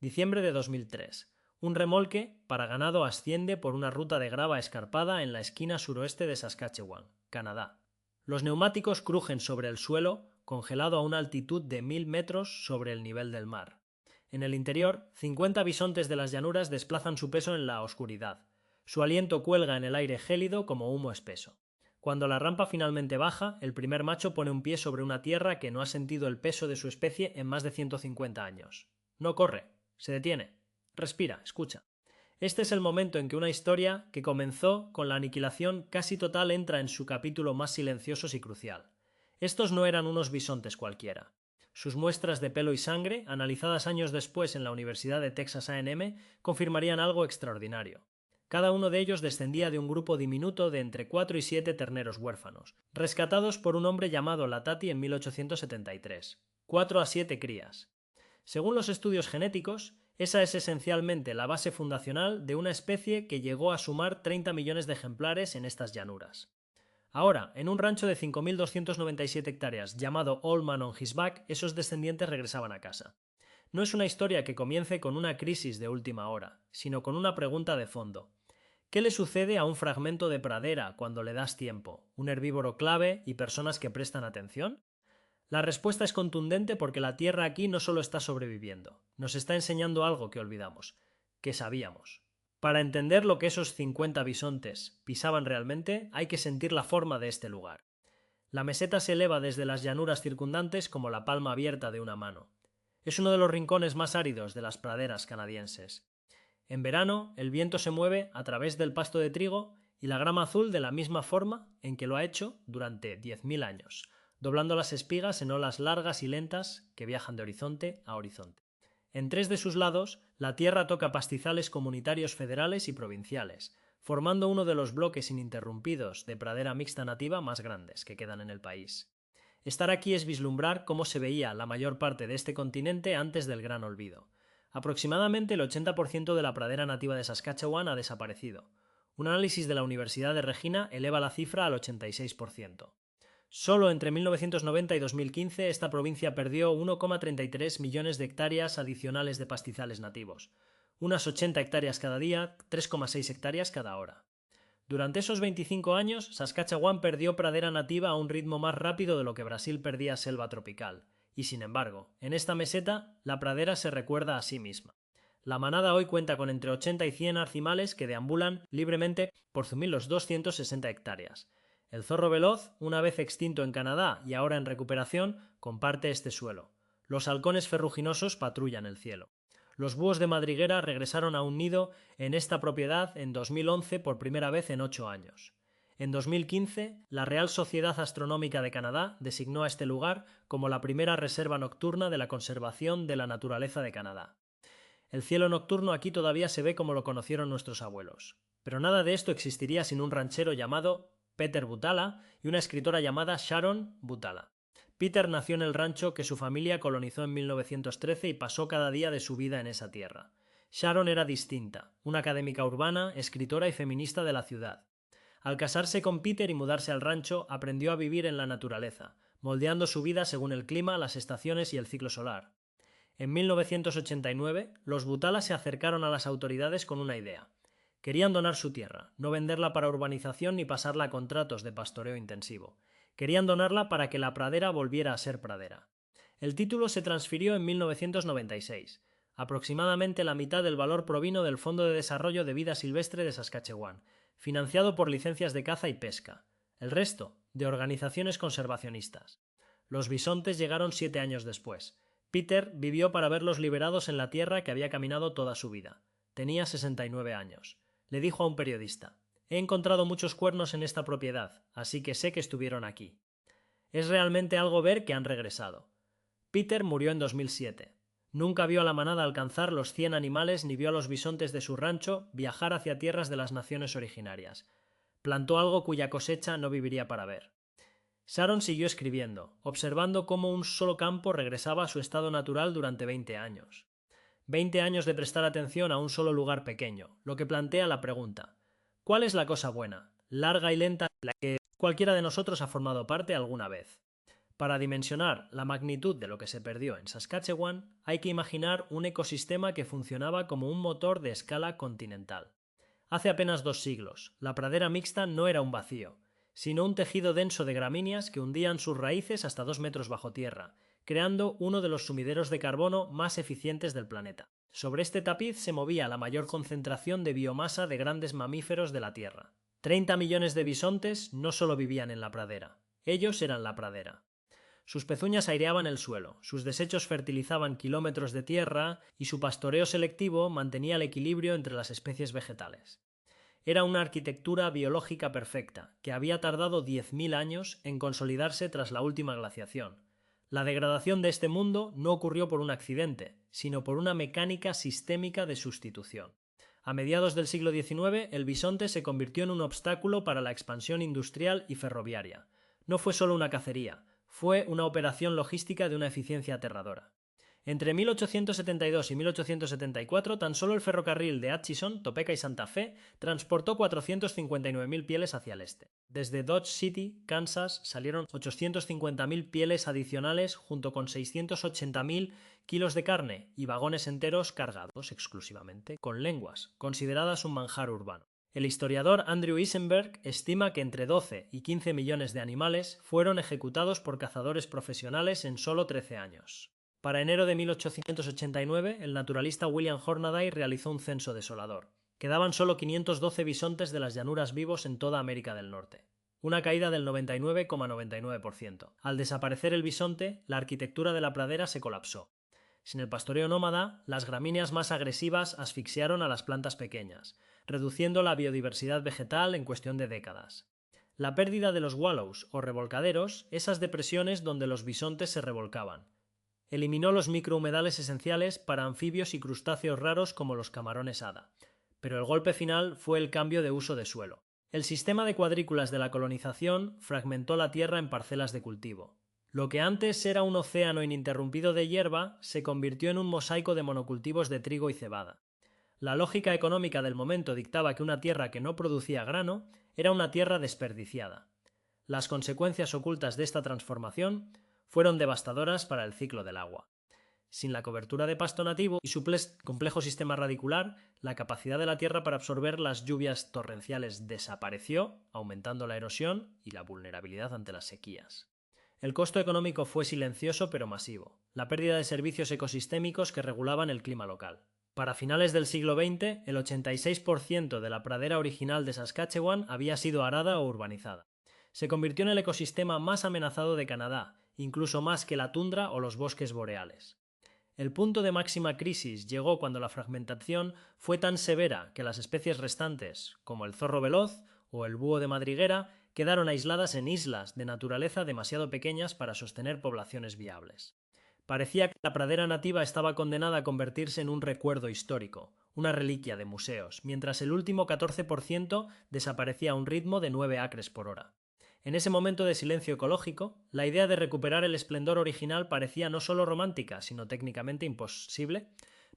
Diciembre de 2003. Un remolque para ganado asciende por una ruta de grava escarpada en la esquina suroeste de Saskatchewan, Canadá. Los neumáticos crujen sobre el suelo, congelado a una altitud de 1000 metros sobre el nivel del mar. En el interior, 50 bisontes de las llanuras desplazan su peso en la oscuridad. Su aliento cuelga en el aire gélido como humo espeso. Cuando la rampa finalmente baja, el primer macho pone un pie sobre una tierra que no ha sentido el peso de su especie en más de 150 años. No corre, se detiene, respira, escucha. Este es el momento en que una historia que comenzó con la aniquilación casi total entra en su capítulo más silencioso y crucial. Estos no eran unos bisontes cualquiera. Sus muestras de pelo y sangre, analizadas años después en la Universidad de Texas A&M, confirmarían algo extraordinario. Cada uno de ellos descendía de un grupo diminuto de entre 4 y 7 terneros huérfanos, rescatados por un hombre llamado Latati en 1873. 4 a 7 crías. Según los estudios genéticos, esa es esencialmente la base fundacional de una especie que llegó a sumar 30 millones de ejemplares en estas llanuras. Ahora, en un rancho de 5.297 hectáreas llamado Old Man on His Back, esos descendientes regresaban a casa. No es una historia que comience con una crisis de última hora, sino con una pregunta de fondo. ¿Qué le sucede a un fragmento de pradera cuando le das tiempo, un herbívoro clave y personas que prestan atención? La respuesta es contundente porque la Tierra aquí no solo está sobreviviendo, nos está enseñando algo que olvidamos, que sabíamos. Para entender lo que esos 50 bisontes pisaban realmente, hay que sentir la forma de este lugar. La meseta se eleva desde las llanuras circundantes como la palma abierta de una mano. Es uno de los rincones más áridos de las praderas canadienses. En verano, el viento se mueve a través del pasto de trigo y la grama azul de la misma forma en que lo ha hecho durante 10.000 años, doblando las espigas en olas largas y lentas que viajan de horizonte a horizonte. En 3 de sus lados, la tierra toca pastizales comunitarios federales y provinciales, formando uno de los bloques ininterrumpidos de pradera mixta nativa más grandes que quedan en el país. Estar aquí es vislumbrar cómo se veía la mayor parte de este continente antes del Gran Olvido. Aproximadamente el 80% de la pradera nativa de Saskatchewan ha desaparecido. Un análisis de la Universidad de Regina eleva la cifra al 86%. Solo entre 1990 y 2015 esta provincia perdió 1,33 millones de hectáreas adicionales de pastizales nativos, unas 80 hectáreas cada día, 3,6 hectáreas cada hora. Durante esos 25 años, Saskatchewan perdió pradera nativa a un ritmo más rápido de lo que Brasil perdía selva tropical. Y sin embargo, en esta meseta, la pradera se recuerda a sí misma. La manada hoy cuenta con entre 80 y 100 arcimales que deambulan libremente por 260 hectáreas. El zorro veloz, una vez extinto en Canadá y ahora en recuperación, comparte este suelo. Los halcones ferruginosos patrullan el cielo. Los búhos de madriguera regresaron a un nido en esta propiedad en 2011 por primera vez en 8 años. En 2015, la Real Sociedad Astronómica de Canadá designó a este lugar como la primera reserva nocturna de la conservación de la naturaleza de Canadá. El cielo nocturno aquí todavía se ve como lo conocieron nuestros abuelos. Pero nada de esto existiría sin un ranchero llamado Peter Butala y una escritora llamada Sharon Butala. Peter nació en el rancho que su familia colonizó en 1913 y pasó cada día de su vida en esa tierra. Sharon era distinta, una académica urbana, escritora y feminista de la ciudad. Al casarse con Peter y mudarse al rancho, aprendió a vivir en la naturaleza, moldeando su vida según el clima, las estaciones y el ciclo solar. En 1989, los Butala se acercaron a las autoridades con una idea. Querían donar su tierra, no venderla para urbanización ni pasarla a contratos de pastoreo intensivo. Querían donarla para que la pradera volviera a ser pradera. El título se transfirió en 1996. Aproximadamente la mitad del valor provino del Fondo de Desarrollo de Vida Silvestre de Saskatchewan, financiado por licencias de caza y pesca. El resto, de organizaciones conservacionistas. Los bisontes llegaron 7 años después. Peter vivió para verlos liberados en la tierra que había caminado toda su vida. Tenía 69 años. Le dijo a un periodista: «He encontrado muchos cuernos en esta propiedad, así que sé que estuvieron aquí. Es realmente algo ver que han regresado». Peter murió en 2007. Nunca vio a la manada alcanzar los 100 animales ni vio a los bisontes de su rancho viajar hacia tierras de las naciones originarias. Plantó algo cuya cosecha no viviría para ver. Sharon siguió escribiendo, observando cómo un solo campo regresaba a su estado natural durante 20 años. 20 años de prestar atención a un solo lugar pequeño, lo que plantea la pregunta: ¿cuál es la cosa buena, larga y lenta, de la que cualquiera de nosotros ha formado parte alguna vez? Para dimensionar la magnitud de lo que se perdió en Saskatchewan, hay que imaginar un ecosistema que funcionaba como un motor de escala continental. Hace apenas 2 siglos, la pradera mixta no era un vacío, sino un tejido denso de gramíneas que hundían sus raíces hasta 2 metros bajo tierra, creando uno de los sumideros de carbono más eficientes del planeta. Sobre este tapiz se movía la mayor concentración de biomasa de grandes mamíferos de la Tierra. 30 millones de bisontes no solo vivían en la pradera, ellos eran la pradera. Sus pezuñas aireaban el suelo, sus desechos fertilizaban kilómetros de tierra y su pastoreo selectivo mantenía el equilibrio entre las especies vegetales. Era una arquitectura biológica perfecta, que había tardado 10.000 años en consolidarse tras la última glaciación. La degradación de este mundo no ocurrió por un accidente, sino por una mecánica sistémica de sustitución. A mediados del siglo XIX, el bisonte se convirtió en un obstáculo para la expansión industrial y ferroviaria. No fue solo una cacería, fue una operación logística de una eficiencia aterradora. Entre 1872 y 1874, tan solo el ferrocarril de Atchison, Topeka y Santa Fe transportó 459.000 pieles hacia el este. Desde Dodge City, Kansas, salieron 850.000 pieles adicionales junto con 680.000 kilos de carne y vagones enteros cargados exclusivamente con lenguas, consideradas un manjar urbano. El historiador Andrew Isenberg estima que entre 12 y 15 millones de animales fueron ejecutados por cazadores profesionales en solo 13 años. Para enero de 1889, el naturalista William Hornaday realizó un censo desolador. Quedaban solo 512 bisontes de las llanuras vivos en toda América del Norte. Una caída del 99,99%. Al desaparecer el bisonte, la arquitectura de la pradera se colapsó. Sin el pastoreo nómada, las gramíneas más agresivas asfixiaron a las plantas pequeñas, reduciendo la biodiversidad vegetal en cuestión de décadas. La pérdida de los wallows o revolcaderos, esas depresiones donde los bisontes se revolcaban, eliminó los microhumedales esenciales para anfibios y crustáceos raros como los camarones hada. Pero el golpe final fue el cambio de uso de suelo. El sistema de cuadrículas de la colonización fragmentó la tierra en parcelas de cultivo. Lo que antes era un océano ininterrumpido de hierba se convirtió en un mosaico de monocultivos de trigo y cebada. La lógica económica del momento dictaba que una tierra que no producía grano era una tierra desperdiciada. Las consecuencias ocultas de esta transformación fueron devastadoras para el ciclo del agua. Sin la cobertura de pasto nativo y su complejo sistema radicular, la capacidad de la tierra para absorber las lluvias torrenciales desapareció, aumentando la erosión y la vulnerabilidad ante las sequías. El costo económico fue silencioso pero masivo, la pérdida de servicios ecosistémicos que regulaban el clima local. Para finales del siglo XX, el 86% de la pradera original de Saskatchewan había sido arada o urbanizada. Se convirtió en el ecosistema más amenazado de Canadá, incluso más que la tundra o los bosques boreales. El punto de máxima crisis llegó cuando la fragmentación fue tan severa que las especies restantes, como el zorro veloz o el búho de madriguera, quedaron aisladas en islas de naturaleza demasiado pequeñas para sostener poblaciones viables. Parecía que la pradera nativa estaba condenada a convertirse en un recuerdo histórico, una reliquia de museos, mientras el último 14% desaparecía a un ritmo de 9 acres por hora. En ese momento de silencio ecológico, la idea de recuperar el esplendor original parecía no solo romántica, sino técnicamente imposible.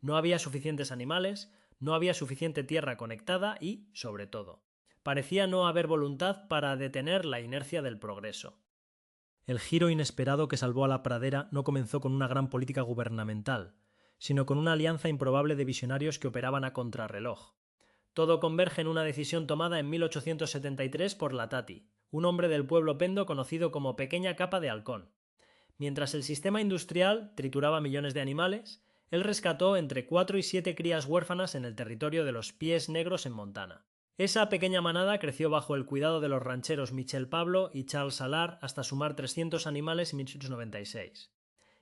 No había suficientes animales, no había suficiente tierra conectada y, sobre todo, parecía no haber voluntad para detener la inercia del progreso. El giro inesperado que salvó a la pradera no comenzó con una gran política gubernamental, sino con una alianza improbable de visionarios que operaban a contrarreloj. Todo converge en una decisión tomada en 1873 por Latati, un hombre del pueblo pendo conocido como Pequeña Capa de Halcón. Mientras el sistema industrial trituraba millones de animales, él rescató entre 4 y 7 crías huérfanas en el territorio de los Pies Negros en Montana. Esa pequeña manada creció bajo el cuidado de los rancheros Michel Pablo y Charles Salar hasta sumar 300 animales en 1896.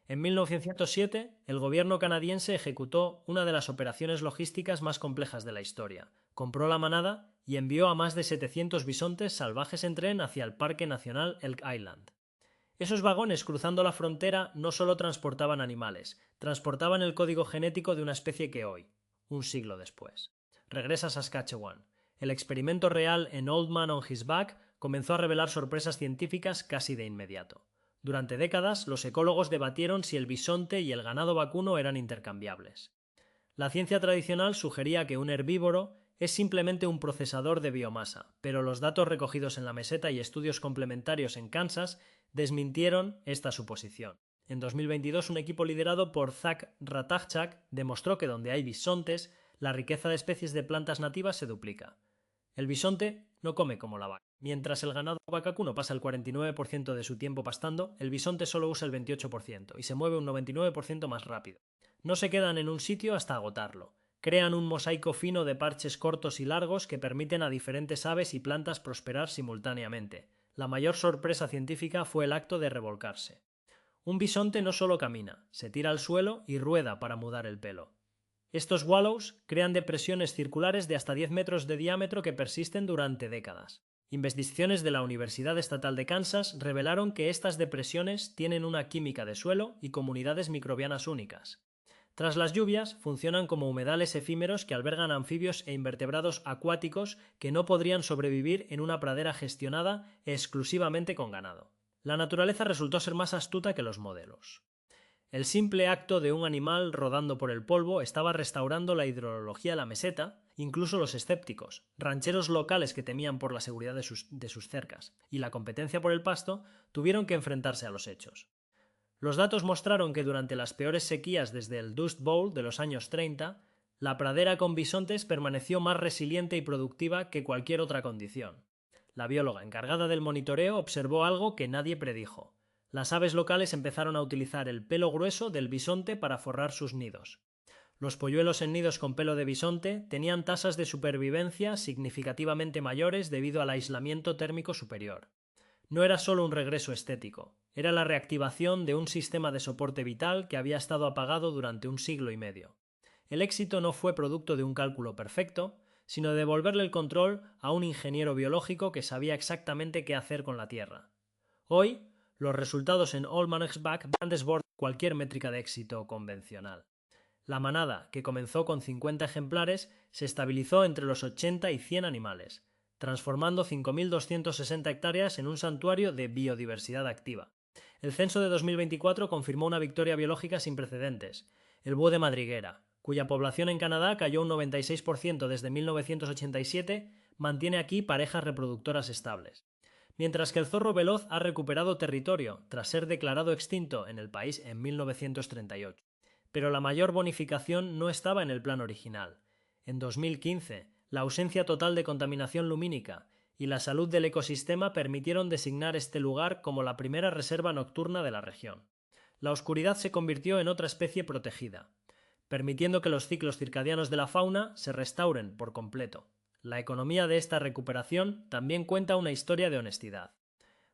En 1907, el gobierno canadiense ejecutó una de las operaciones logísticas más complejas de la historia. Compró la manada y envió a más de 700 bisontes salvajes en tren hacia el Parque Nacional Elk Island. Esos vagones cruzando la frontera no solo transportaban animales, transportaban el código genético de una especie que hoy, un siglo después, regresa a Saskatchewan. El experimento real en Old Man on His Back comenzó a revelar sorpresas científicas casi de inmediato. Durante décadas, los ecólogos debatieron si el bisonte y el ganado vacuno eran intercambiables. La ciencia tradicional sugería que un herbívoro es simplemente un procesador de biomasa, pero los datos recogidos en la meseta y estudios complementarios en Kansas desmintieron esta suposición. En 2022, un equipo liderado por Zach Ratajczak demostró que donde hay bisontes, la riqueza de especies de plantas nativas se duplica. El bisonte no come como la vaca. Mientras el ganado vacacuno pasa el 49% de su tiempo pastando, el bisonte solo usa el 28% y se mueve un 99% más rápido. No se quedan en un sitio hasta agotarlo. Crean un mosaico fino de parches cortos y largos que permiten a diferentes aves y plantas prosperar simultáneamente. La mayor sorpresa científica fue el acto de revolcarse. Un bisonte no solo camina, se tira al suelo y rueda para mudar el pelo. Estos wallows crean depresiones circulares de hasta 10 metros de diámetro que persisten durante décadas. Investigaciones de la Universidad Estatal de Kansas revelaron que estas depresiones tienen una química de suelo y comunidades microbianas únicas. Tras las lluvias, funcionan como humedales efímeros que albergan anfibios e invertebrados acuáticos que no podrían sobrevivir en una pradera gestionada exclusivamente con ganado. La naturaleza resultó ser más astuta que los modelos. El simple acto de un animal rodando por el polvo estaba restaurando la hidrología de la meseta, incluso los escépticos, rancheros locales que temían por la seguridad de sus cercas y la competencia por el pasto, tuvieron que enfrentarse a los hechos. Los datos mostraron que durante las peores sequías desde el Dust Bowl de los años 30, la pradera con bisontes permaneció más resiliente y productiva que cualquier otra condición. La bióloga encargada del monitoreo observó algo que nadie predijo. Las aves locales empezaron a utilizar el pelo grueso del bisonte para forrar sus nidos. Los polluelos en nidos con pelo de bisonte tenían tasas de supervivencia significativamente mayores debido al aislamiento térmico superior. No era solo un regreso estético, era la reactivación de un sistema de soporte vital que había estado apagado durante un siglo y medio. El éxito no fue producto de un cálculo perfecto, sino de devolverle el control a un ingeniero biológico que sabía exactamente qué hacer con la tierra. Hoy, los resultados en Allmansback van a desbordar cualquier métrica de éxito convencional. La manada, que comenzó con 50 ejemplares, se estabilizó entre los 80 y 100 animales, transformando 5.260 hectáreas en un santuario de biodiversidad activa. El censo de 2024 confirmó una victoria biológica sin precedentes. El búho de madriguera, cuya población en Canadá cayó un 96% desde 1987, mantiene aquí parejas reproductoras estables. Mientras que el zorro veloz ha recuperado territorio tras ser declarado extinto en el país en 1938. Pero la mayor bonificación no estaba en el plan original. En 2015, la ausencia total de contaminación lumínica y la salud del ecosistema permitieron designar este lugar como la primera reserva nocturna de la región. La oscuridad se convirtió en otra especie protegida, permitiendo que los ciclos circadianos de la fauna se restauren por completo. La economía de esta recuperación también cuenta una historia de honestidad.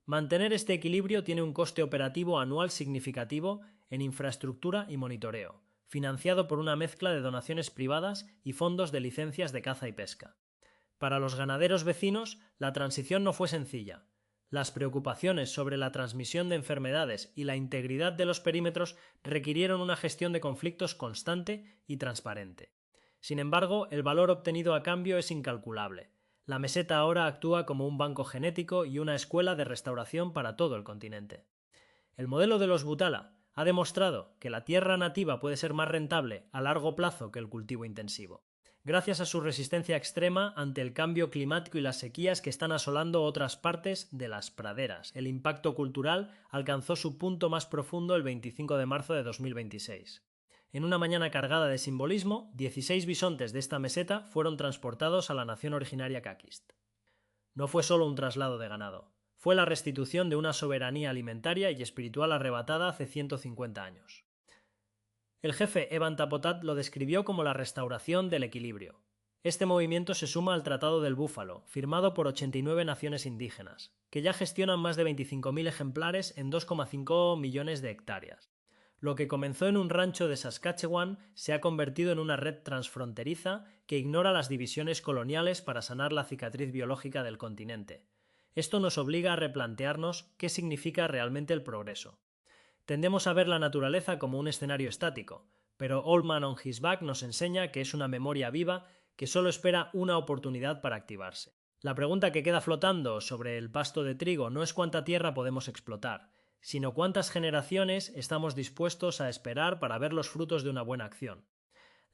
Mantener este equilibrio tiene un coste operativo anual significativo en infraestructura y monitoreo, financiado por una mezcla de donaciones privadas y fondos de licencias de caza y pesca. Para los ganaderos vecinos, la transición no fue sencilla. Las preocupaciones sobre la transmisión de enfermedades y la integridad de los perímetros requirieron una gestión de conflictos constante y transparente. Sin embargo, el valor obtenido a cambio es incalculable. La meseta ahora actúa como un banco genético y una escuela de restauración para todo el continente. El modelo de los Butala ha demostrado que la tierra nativa puede ser más rentable a largo plazo que el cultivo intensivo, gracias a su resistencia extrema ante el cambio climático y las sequías que están asolando otras partes de las praderas. El impacto cultural alcanzó su punto más profundo el 25 de marzo de 2026. En una mañana cargada de simbolismo, 16 bisontes de esta meseta fueron transportados a la nación originaria Kakist. No fue solo un traslado de ganado, fue la restitución de una soberanía alimentaria y espiritual arrebatada hace 150 años. El jefe Evan Tapotat lo describió como la restauración del equilibrio. Este movimiento se suma al Tratado del Búfalo, firmado por 89 naciones indígenas, que ya gestionan más de 25.000 ejemplares en 2,5 millones de hectáreas. Lo que comenzó en un rancho de Saskatchewan se ha convertido en una red transfronteriza que ignora las divisiones coloniales para sanar la cicatriz biológica del continente. Esto nos obliga a replantearnos qué significa realmente el progreso. Tendemos a ver la naturaleza como un escenario estático, pero Old Man on His Back nos enseña que es una memoria viva que solo espera una oportunidad para activarse. La pregunta que queda flotando sobre el pasto de trigo no es cuánta tierra podemos explotar, sino cuántas generaciones estamos dispuestos a esperar para ver los frutos de una buena acción.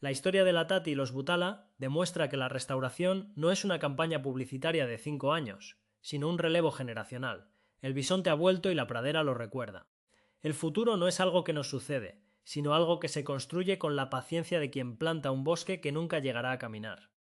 La historia de la Tati y los Butala demuestra que la restauración no es una campaña publicitaria de 5 años, sino un relevo generacional. El bisonte ha vuelto y la pradera lo recuerda. El futuro no es algo que nos sucede, sino algo que se construye con la paciencia de quien planta un bosque que nunca llegará a caminar.